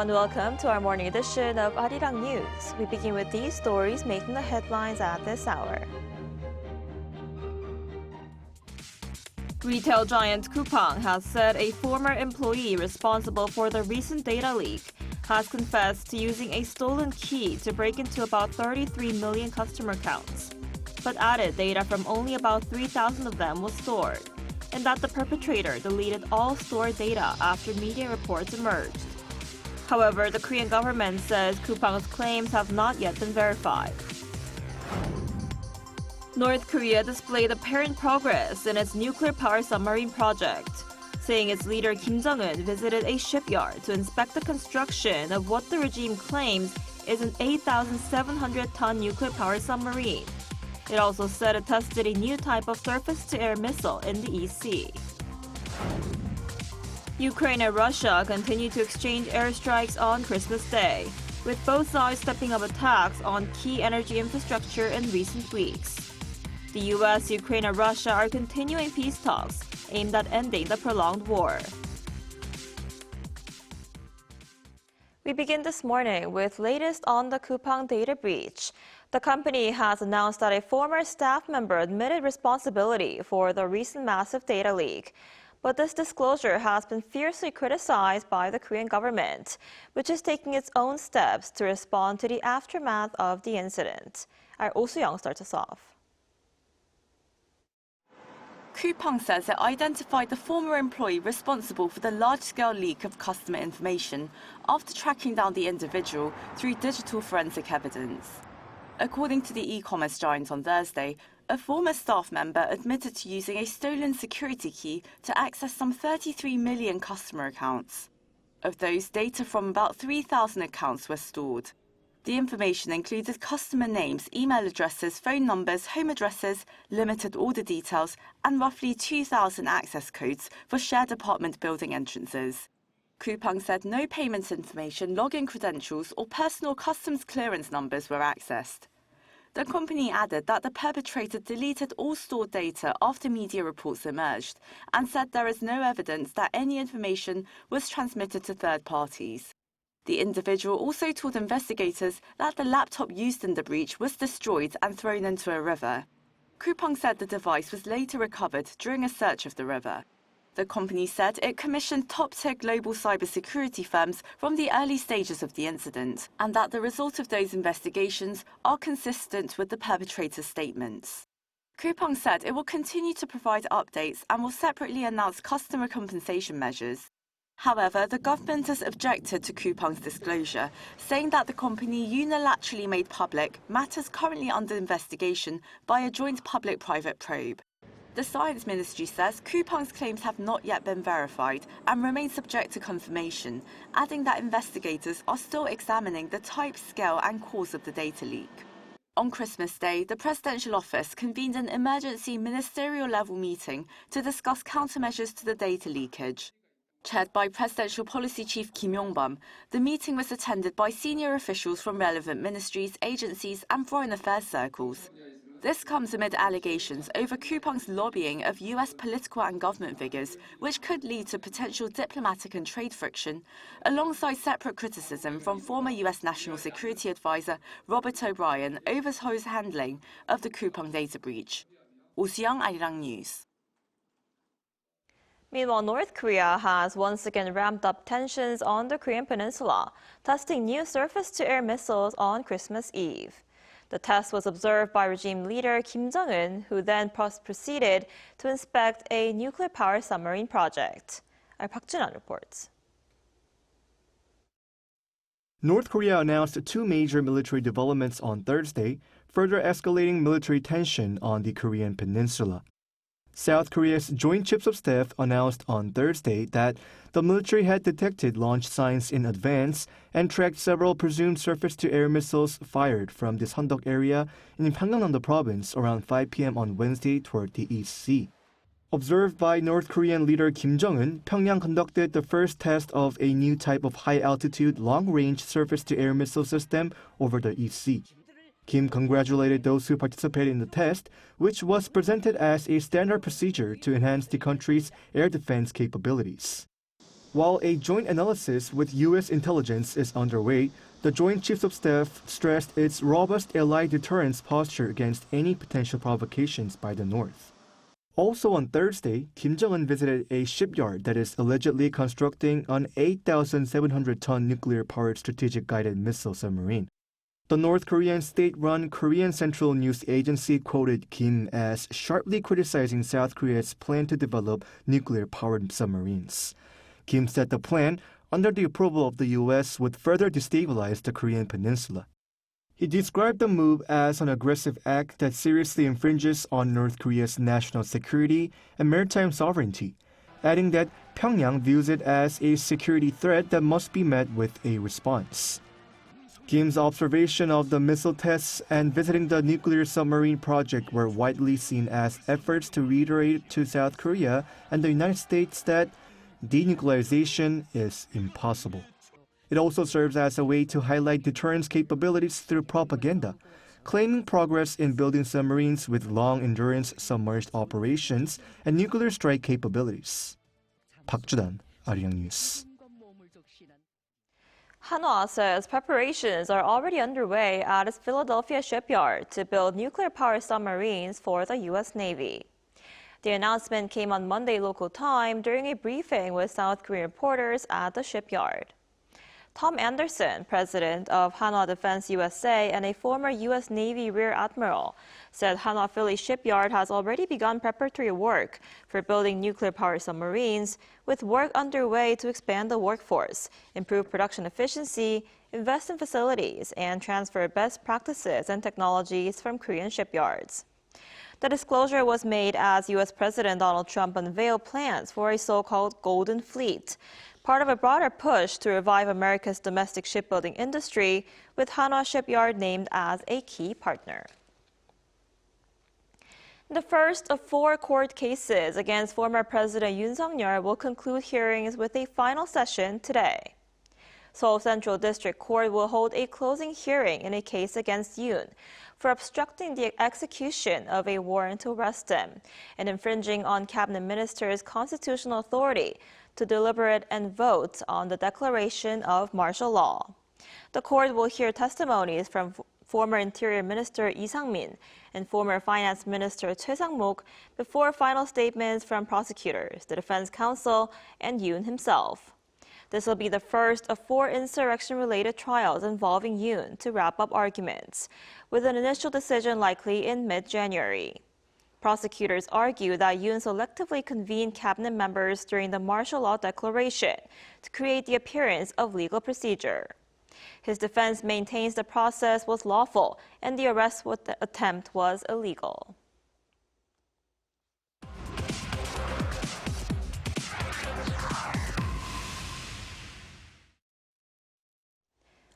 everyone, welcome to our morning edition of Arirang News. We begin with these stories making the headlines at this hour. Retail giant Coupang has said a former employee responsible for the recent data leak has confessed to using a stolen key to break into about 33 million customer accounts, but added data from only about 3,000 of them was stored, and that the perpetrator deleted all stored data after media reports emerged. However, the Korean government says Coupang's claims have not yet been verified. North Korea displayed apparent progress in its nuclear power submarine project, saying its leader Kim Jong-un visited a shipyard to inspect the construction of what the regime claims is an 8,700-ton nuclear power submarine. It also said it tested a new type of surface-to-air missile in the East Sea. Ukraine and Russia continue to exchange airstrikes on Christmas Day, with both sides stepping up attacks on key energy infrastructure in recent weeks. The U.S., Ukraine, and Russia are continuing peace talks aimed at ending the prolonged war. We begin this morning with latest on the Coupang data breach. The company has announced that a former staff member admitted responsibility for the recent massive data leak. But this disclosure has been fiercely criticized by the Korean government, which is taking its own steps to respond to the aftermath of the incident. Our Oh Soo-young starts us off. Coupang says it identified the former employee responsible for the large-scale leak of customer information after tracking down the individual through digital forensic evidence. According to the e-commerce giant on Thursday, a former staff member admitted to using a stolen security key to access some 33 million customer accounts. Of those, data from about 3,000 accounts were stored. The information included customer names, email addresses, phone numbers, home addresses, limited order details, and roughly 2,000 access codes for shared apartment building entrances. Coupang said no payment information, login credentials, or personal customs clearance numbers were accessed. The company added that the perpetrator deleted all stored data after media reports emerged and said there is no evidence that any information was transmitted to third parties. The individual also told investigators that the laptop used in the breach was destroyed and thrown into a river. Coupang said the device was later recovered during a search of the river. The company said it commissioned top-tier global cybersecurity firms from the early stages of the incident, and that the result of those investigations are consistent with the perpetrator's statements. Coupang said it will continue to provide updates and will separately announce customer compensation measures. However, the government has objected to Coupang's disclosure, saying that the company unilaterally made public matters currently under investigation by a joint public-private probe. The Science Ministry says Coupang's claims have not yet been verified and remain subject to confirmation, adding that investigators are still examining the type, scale, and cause of the data leak. On Christmas Day, the presidential office convened an emergency ministerial-level meeting to discuss countermeasures to the data leakage. Chaired by Presidential Policy Chief Kim Yong-bum, the meeting was attended by senior officials from relevant ministries, agencies, and foreign affairs circles. This comes amid allegations over Coupang's lobbying of U.S. political and government figures, which could lead to potential diplomatic and trade friction, alongside separate criticism from former U.S. National Security Advisor Robert O'Brien over his handling of the Coupang data breach. Oh Soo-young, Arirang News. Meanwhile, North Korea has once again ramped up tensions on the Korean peninsula, testing new surface-to-air missiles on Christmas Eve. The test was observed by regime leader Kim Jong-un, who then proceeded to inspect a nuclear power submarine project. Our Park Jun-an reports. North Korea announced two major military developments on Thursday, further escalating military tension on the Korean peninsula. South Korea's Joint Chiefs of Staff announced on Thursday that the military had detected launch signs in advance and tracked several presumed surface-to-air missiles fired from the Sondok area in Gangneung-do province around 5 p.m. on Wednesday toward the East Sea. Observed by North Korean leader Kim Jong-un, Pyongyang conducted the first test of a new type of high-altitude, long-range surface-to-air missile system over the East Sea. Kim congratulated those who participated in the test, which was presented as a standard procedure to enhance the country's air defense capabilities. While a joint analysis with U.S. intelligence is underway, the Joint Chiefs of Staff stressed its robust allied deterrence posture against any potential provocations by the North. Also on Thursday, Kim Jong-un visited a shipyard that is allegedly constructing an 8,700-ton nuclear-powered strategic guided missile submarine. The North Korean state-run Korean Central News Agency quoted Kim as sharply criticizing South Korea's plan to develop nuclear-powered submarines. Kim said the plan, under the approval of the U.S., would further destabilize the Korean peninsula. He described the move as an aggressive act that seriously infringes on North Korea's national security and maritime sovereignty, adding that Pyongyang views it as a security threat that must be met with a response. Kim's observation of the missile tests and visiting the nuclear submarine project were widely seen as efforts to reiterate to South Korea and the United States that denuclearization is impossible. It also serves as a way to highlight deterrence capabilities through propaganda, claiming progress in building submarines with long-endurance submerged operations and nuclear strike capabilities. 박주단, Arirang News. Hanwha says preparations are already underway at its Philadelphia shipyard to build nuclear-powered submarines for the U.S. Navy. The announcement came on Monday local time during a briefing with South Korean reporters at the shipyard. Tom Anderson, president of Hanwha Defense USA and a former U.S. Navy Rear Admiral, said Hanwha Philly Shipyard has already begun preparatory work for building nuclear-powered submarines, with work underway to expand the workforce, improve production efficiency, invest in facilities, and transfer best practices and technologies from Korean shipyards. The disclosure was made as U.S. President Donald Trump unveiled plans for a so-called Golden Fleet, part of a broader push to revive America's domestic shipbuilding industry, with Hanwha Shipyard named as a key partner. The first of 4 court cases against former President Yoon Suk-yeol will conclude hearings with a final session today. Seoul Central District Court will hold a closing hearing in a case against Yoon for obstructing the execution of a warrant to arrest him and infringing on cabinet minister's constitutional authority to deliberate and vote on the declaration of martial law. The court will hear testimonies from former Interior Minister Lee Sang-min and former Finance Minister Choi Sang-mok before final statements from prosecutors, the defense counsel, and Yoon himself. This will be the first of 4 insurrection-related trials involving Yoon to wrap up arguments, with an initial decision likely in mid-January. Prosecutors argue that Yoon selectively convened cabinet members during the martial law declaration to create the appearance of legal procedure. His defense maintains the process was lawful and the arrest attempt was illegal.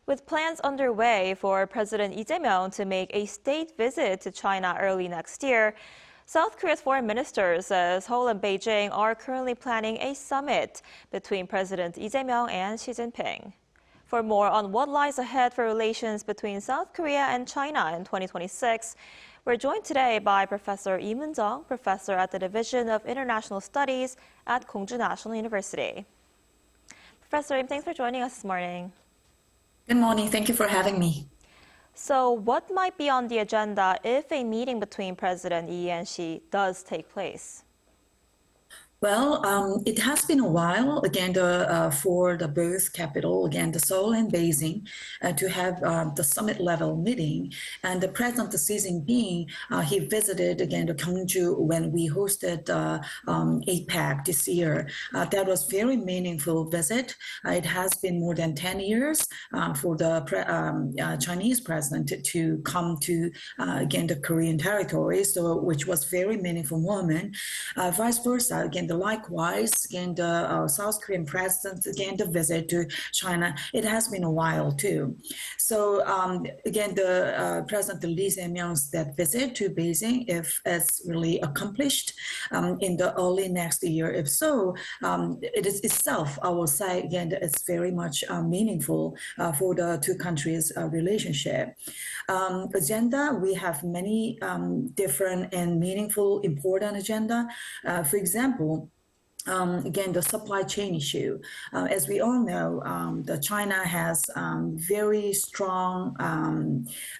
With plans underway for President Lee Jae-myung to make a state visit to China early next year, South Korea's foreign minister says Seoul and Beijing are currently planning a summit between President Lee Jae-myung and Xi Jinping. For more on what lies ahead for relations between South Korea and China in 2026, we're joined today by Professor Lee Min-jin, professor at the Division of International Studies at Koongju National University. Professor Lim, thanks for joining us this morning. Good morning. Thank you for having me. So what might be on the agenda if a meeting between President Lee and Xi does take place? Well, it has been a while, again, for the both capital, again, the Seoul and Beijing, to have the summit level meeting. And the President Xi Jinping, he visited, again, the Gyeongju when we hosted APEC this year. That was very meaningful visit. It has been more than 10 years for the Chinese president to come to, again, the Korean territory, so which was very meaningful moment. Vice versa, again, likewise, again, the South Korean president, again, the visit to China, it has been a while too. So again, the President Lee Jae-myung's that visit to Beijing, if it's really accomplished in the early next year, if so, it is itself, I will say, again, it's very much meaningful for the two countries' relationship. Agenda, we have many different and meaningful, important agenda. For example, again, the supply chain issue. As we all know, the China has very strong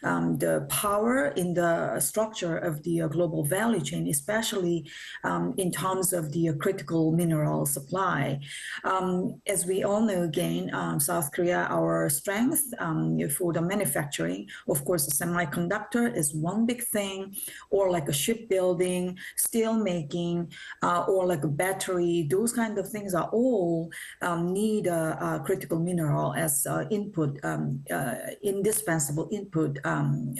the power in the structure of the global value chain, especially in terms of the critical mineral supply. As we all know, again, South Korea, our strength for the manufacturing, of course, the semiconductor is one big thing, or like a shipbuilding, steel making, or like a battery. Those kind of things are all need a critical mineral as input, indispensable input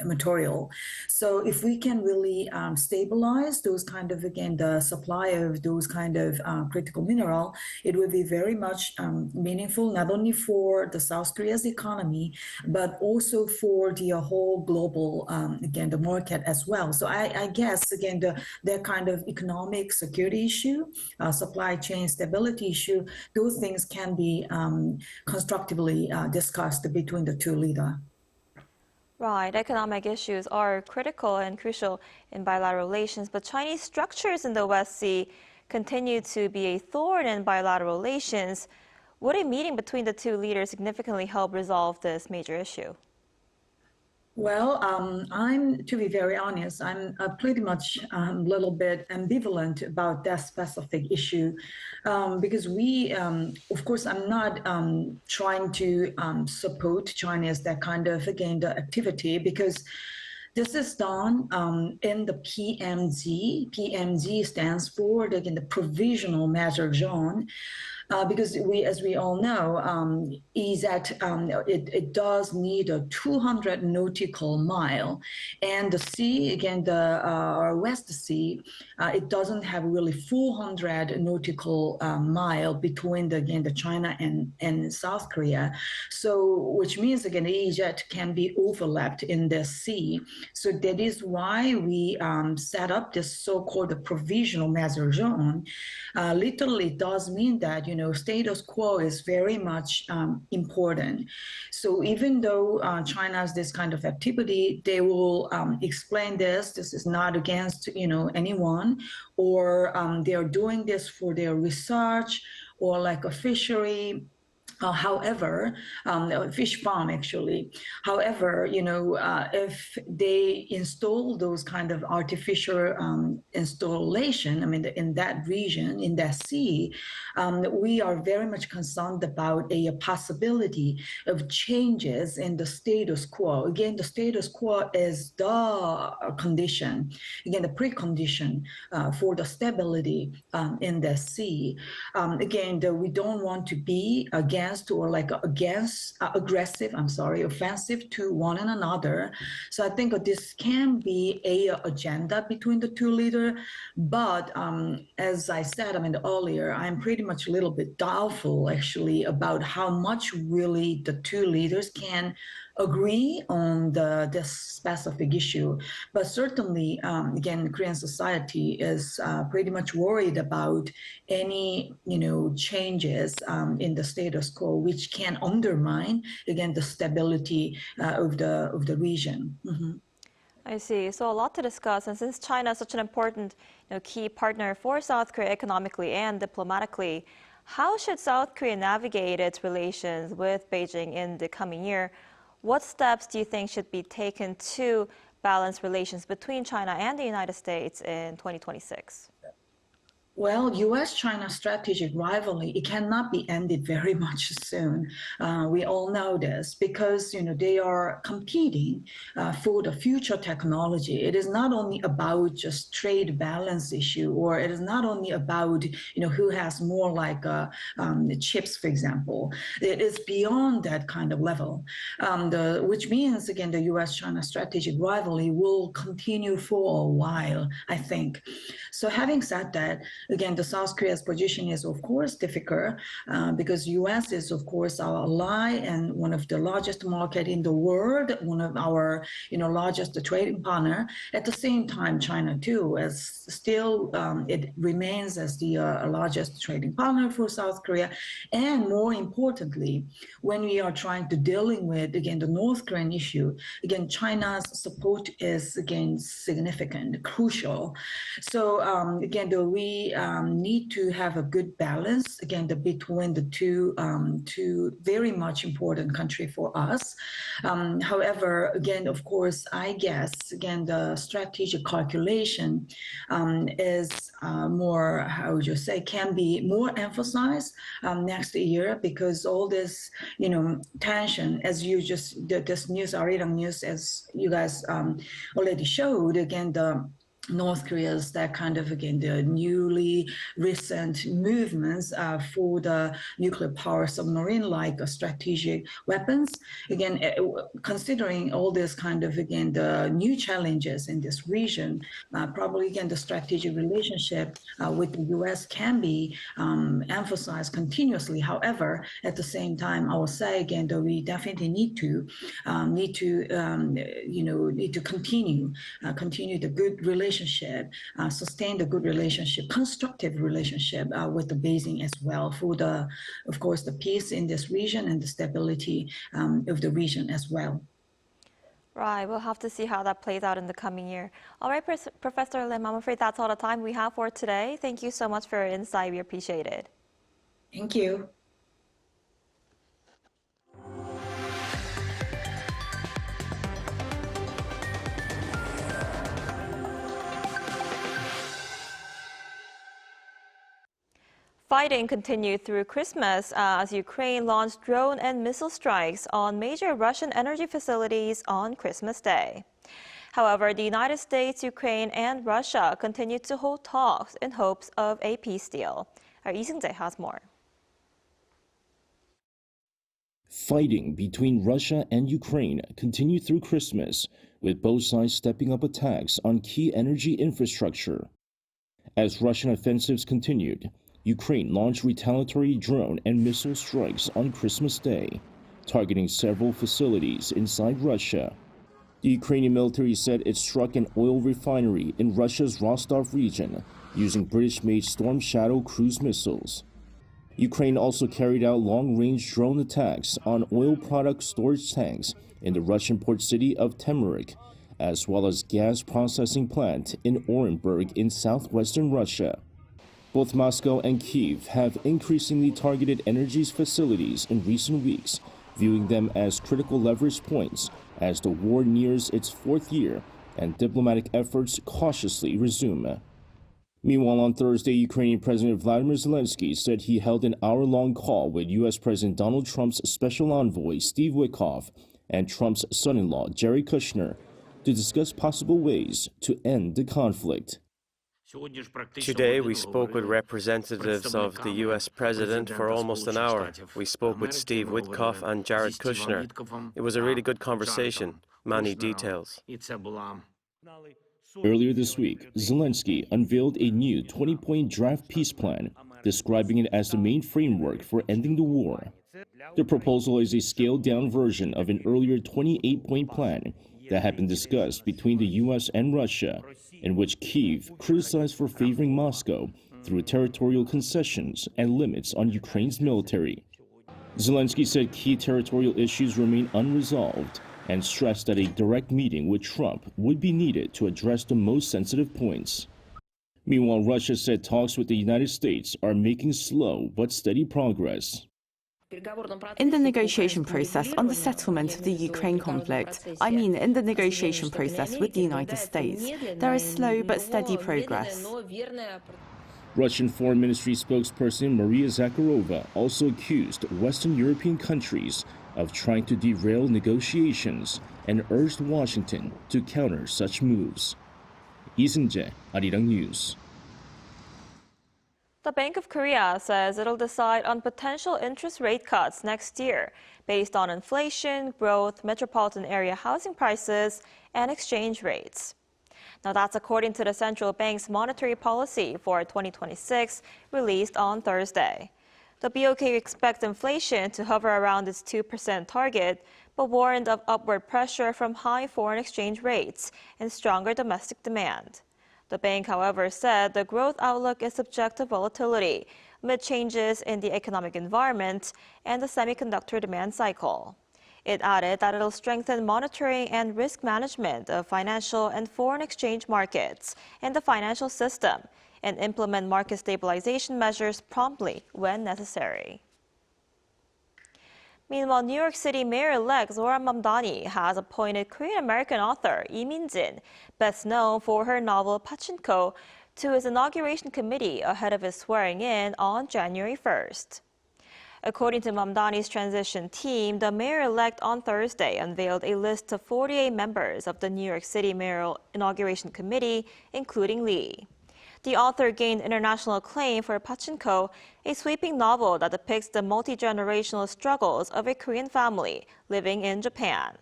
material. So if we can really stabilize those kind of, again, the supply of those kind of critical mineral, it would be very much meaningful, not only for the South Korea's economy, but also for the whole global, again, the market as well. So I guess, again, the kind of economic security issue, supply chain stability issue, those things can be constructively discussed between the two leaders. Right, economic issues are critical and crucial in bilateral relations, but Chinese structures in the West Sea continue to be a thorn in bilateral relations. Would a meeting between the two leaders significantly help resolve this major issue? Well, to be very honest, I'm pretty much a little bit ambivalent about that specific issue because of course, I'm not trying to support China as that kind of, again, the activity, because this is done in the PMZ. PMZ stands for, again, the provisional measure zone. Because as we all know, is that it does need a 200 nautical mile, and the sea, again, the West Sea, it doesn't have really 400 nautical mile between the China and South Korea. So, which means, again, the EEZ can be overlapped in the sea. So that is why we set up this so-called provisional measure zone. Literally, it does mean that, status quo is very much important. So even though China has this kind of activity, they will explain this is not against, anyone, or they are doing this for their research, or like a fishery. However, fish farm actually. However, if they install those kind of artificial installation, I mean, in that region, in that sea, we are very much concerned about a possibility of changes in the status quo. Again, the status quo is the condition, again, the precondition for the stability in the sea. Again, we don't want to be against offensive to one another. So I think this can be a agenda between the two leaders. But as I said, earlier, I'm pretty much a little bit doubtful actually about how much really the two leaders can agree on this specific issue. But certainly, again, Korean society is pretty much worried about any, changes in the status quo, which can undermine, again, the stability of the region. Mm-hmm. I see. So a lot to discuss. And since China is such an important key partner for South Korea economically and diplomatically, how should South Korea navigate its relations with Beijing in the coming year? What steps do you think should be taken to balance relations between China and the United States in 2026? Well, U.S.-China strategic rivalry, it cannot be ended very much soon. We all know this because, they are competing for the future technology. It is not only about just trade balance issue, or it is not only about, who has more like the chips, for example. It is beyond that kind of level, which means, again, the U.S.-China strategic rivalry will continue for a while, I think. So having said that, again, the South Korea's position is, of course, difficult because U.S. is, of course, our ally and one of the largest market in the world, one of our, largest trading partner. At the same time, China too, as still it remains as the largest trading partner for South Korea. And more importantly, when we are trying to dealing with, again, the North Korean issue, again, China's support is, again, significant, crucial. So again, we need to have a good balance, again, between the two very much important country for us. However, again, of course, I guess, again, the strategic calculation is more, how would you say, can be more emphasized next year, because all this, tension, as you just, this news, Arirang news, as you guys already showed, again, the North Korea's that kind of, again, the newly recent movements for the nuclear power submarine like strategic weapons. Again, considering all this kind of, again, the new challenges in this region, probably, again, the strategic relationship with the US can be emphasized continuously. However, at the same time, I will say again that we definitely need to continue the good relationship, sustain the good relationship, constructive relationship with the Beijing as well for the, of course, the peace in this region and the stability of the region as well. Right, we'll have to see how that plays out in the coming year. All right, Professor Lim, I'm afraid that's all the time we have for today. Thank you so much for your insight. We appreciate it. Thank you. Fighting continued through Christmas as Ukraine launched drone and missile strikes on major Russian energy facilities on Christmas Day. However, the United States, Ukraine, and Russia continued to hold talks in hopes of a peace deal. Our Lee Seung-jae has more. Fighting between Russia and Ukraine continued through Christmas, with both sides stepping up attacks on key energy infrastructure. As Russian offensives continued, Ukraine launched retaliatory drone and missile strikes on Christmas Day, targeting several facilities inside Russia. The Ukrainian military said it struck an oil refinery in Russia's Rostov region using British-made Storm Shadow cruise missiles. Ukraine also carried out long-range drone attacks on oil product storage tanks in the Russian port city of Temerik, as well as gas processing plant in Orenburg in southwestern Russia. Both Moscow and Kyiv have increasingly targeted energy facilities in recent weeks, viewing them as critical leverage points as the war nears its fourth year and diplomatic efforts cautiously resume. Meanwhile, on Thursday, Ukrainian President Vladimir Zelensky said he held an hour-long call with U.S. President Donald Trump's special envoy Steve Witkoff and Trump's son-in-law Jared Kushner to discuss possible ways to end the conflict. Today, we spoke with representatives of the U.S. President for almost an hour. We spoke with Steve Witkoff and Jared Kushner. It was a really good conversation, many details. Earlier this week, Zelensky unveiled a new 20-point draft peace plan, describing it as the main framework for ending the war. The proposal is a scaled-down version of an earlier 28-point plan that had been discussed between the U.S. and Russia, in which Kyiv criticized for favoring Moscow through territorial concessions and limits on Ukraine's military. Zelensky said key territorial issues remain unresolved and stressed that a direct meeting with Trump would be needed to address the most sensitive points. Meanwhile, Russia said talks with the United States are making slow but steady progress. In the negotiation process on the settlement of the Ukraine conflict, in the negotiation process with the United States, there is slow but steady progress. Russian Foreign Ministry spokesperson Maria Zakharova also accused Western European countries of trying to derail negotiations and urged Washington to counter such moves. Lee Seung-jae, Arirang News. The Bank of Korea says it'll decide on potential interest rate cuts next year based on inflation, growth, metropolitan area housing prices, and exchange rates. Now that's according to the central bank's monetary policy for 2026 released on Thursday. The BOK expects inflation to hover around its 2% target, but warned of upward pressure from high foreign exchange rates and stronger domestic demand. The bank, however, said the growth outlook is subject to volatility amid changes in the economic environment and the semiconductor demand cycle. It added that it'll strengthen monitoring and risk management of financial and foreign exchange markets and the financial system and implement market stabilization measures promptly when necessary. Meanwhile, New York City Mayor-elect Yoon Mamdani has appointed Korean-American author Lee Min-jin, best known for her novel Pachinko, to his inauguration committee ahead of his swearing-in on January 1st. According to Mamdani's transition team, the mayor-elect on Thursday unveiled a list of 48 members of the New York City Mayoral Inauguration Committee, including Lee. The author gained international acclaim for Pachinko, a sweeping novel that depicts the multi-generational struggles of a Korean family living in Japan.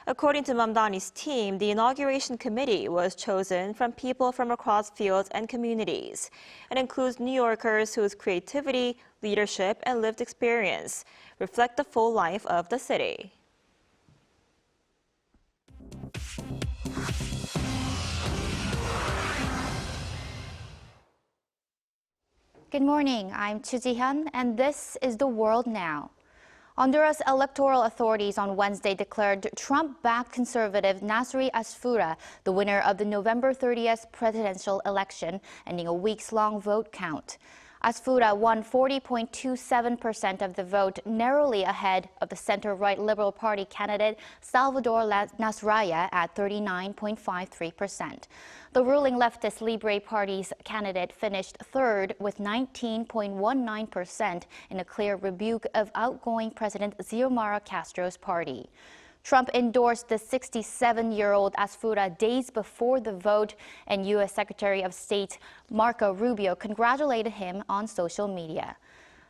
According to Mamdani's team, the inauguration committee was chosen from people from across fields and communities. It includes New Yorkers whose creativity, leadership, and lived experience reflect the full life of the city. Good morning, I'm Chu Ji-hyun, and this is The World Now. Honduras electoral authorities on Wednesday declared Trump-backed conservative Nasri Asfura the winner of the November 30th presidential election, ending a weeks-long vote count. Asfura won 40.27% of the vote, narrowly ahead of the center-right Liberal Party candidate Salvador Nasralla at 39.53%. The ruling leftist Libre Party's candidate finished third with 19.19% in a clear rebuke of outgoing President Xiomara Castro's party. Trump endorsed the 67-year-old Asfura days before the vote, and U.S. Secretary of State Marco Rubio congratulated him on social media.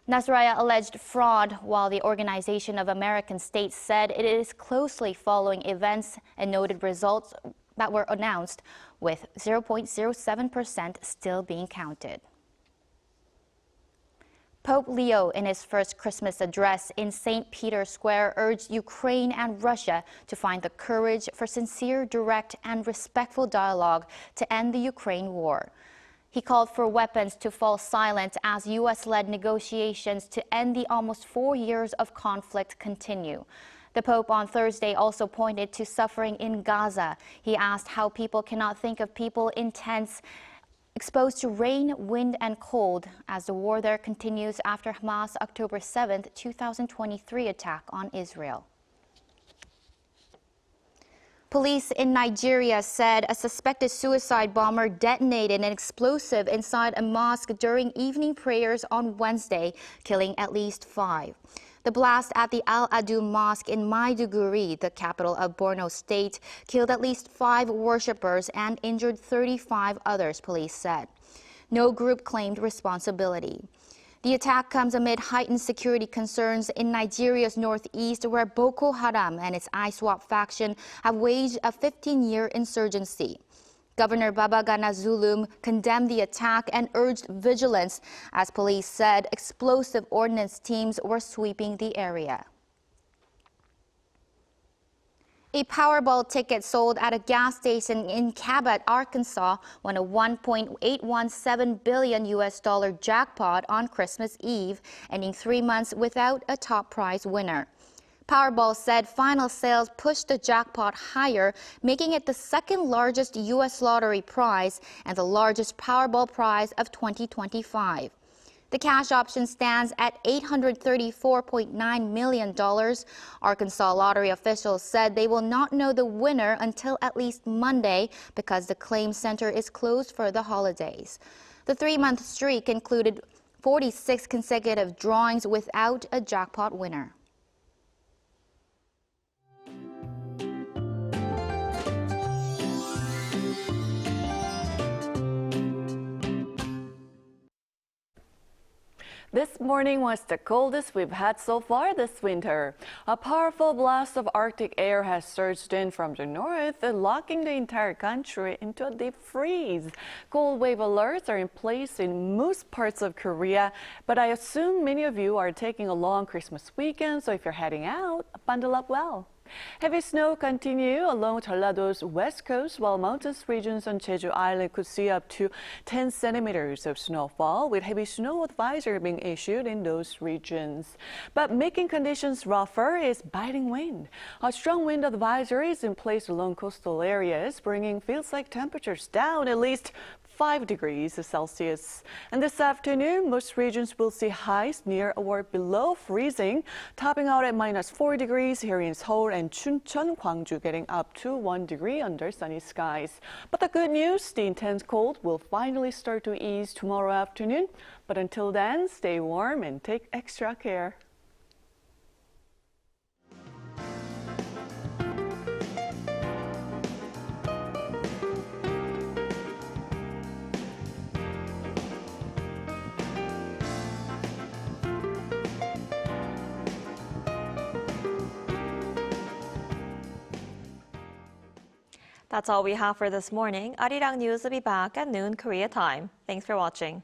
Nasralla alleged fraud, while the Organization of American States said it is closely following events and noted results that were announced, with 0.07% still being counted. Pope Leo, in his first Christmas address in St. Peter's Square, urged Ukraine and Russia to find the courage for sincere, direct, and respectful dialogue to end the Ukraine war. He called for weapons to fall silent as U.S.-led negotiations to end the almost 4 years of conflict continue. The Pope on Thursday also pointed to suffering in Gaza. He asked how people cannot think of people in tents exposed to rain, wind, and cold as the war there continues after Hamas' October 7, 2023 attack on Israel. Police in Nigeria said a suspected suicide bomber detonated an explosive inside a mosque during evening prayers on Wednesday, killing at least 5. The blast at the Al-Adu Mosque in Maiduguri, the capital of Borno State, killed at least 5 worshippers and injured 35 others, police said. No group claimed responsibility. The attack comes amid heightened security concerns in Nigeria's northeast, where Boko Haram and its ISWAP faction have waged a 15-year insurgency. Governor Babagana Zulum condemned the attack and urged vigilance, as police said explosive ordnance teams were sweeping the area. A Powerball ticket sold at a gas station in Cabot, Arkansas, won a $1.817 billion jackpot on Christmas Eve, ending 3 months without a top prize winner. Powerball said final sales pushed the jackpot higher, making it the second largest U.S. lottery prize and the largest Powerball prize of 2025. The cash option stands at $834.9 million. Arkansas lottery officials said they will not know the winner until at least Monday because the claim center is closed for the holidays. The 3-month streak included 46 consecutive drawings without a jackpot winner. This morning was the coldest we've had so far this winter. A powerful blast of Arctic air has surged in from the north, locking the entire country into a deep freeze. Cold wave alerts are in place in most parts of Korea, but I assume many of you are taking a long Christmas weekend, so if you're heading out, bundle up well. Heavy snow continue along Jeollado's west coast, while mountainous regions on Jeju Island could see up to 10 centimeters of snowfall, with heavy snow advisory being issued in those regions. But making conditions rougher is biting wind. A strong wind advisory is in place along coastal areas, bringing feels-like temperatures down at least 5 degrees Celsius. And this afternoon, most regions will see highs near or below freezing, topping out at -4 degrees here in Seoul and Chuncheon, Gwangju getting up to 1 degree under sunny skies. But the good news, the intense cold will finally start to ease tomorrow afternoon. But until then, stay warm and take extra care. That's all we have for this morning. Arirang News will be back at noon Korea time. Thanks for watching.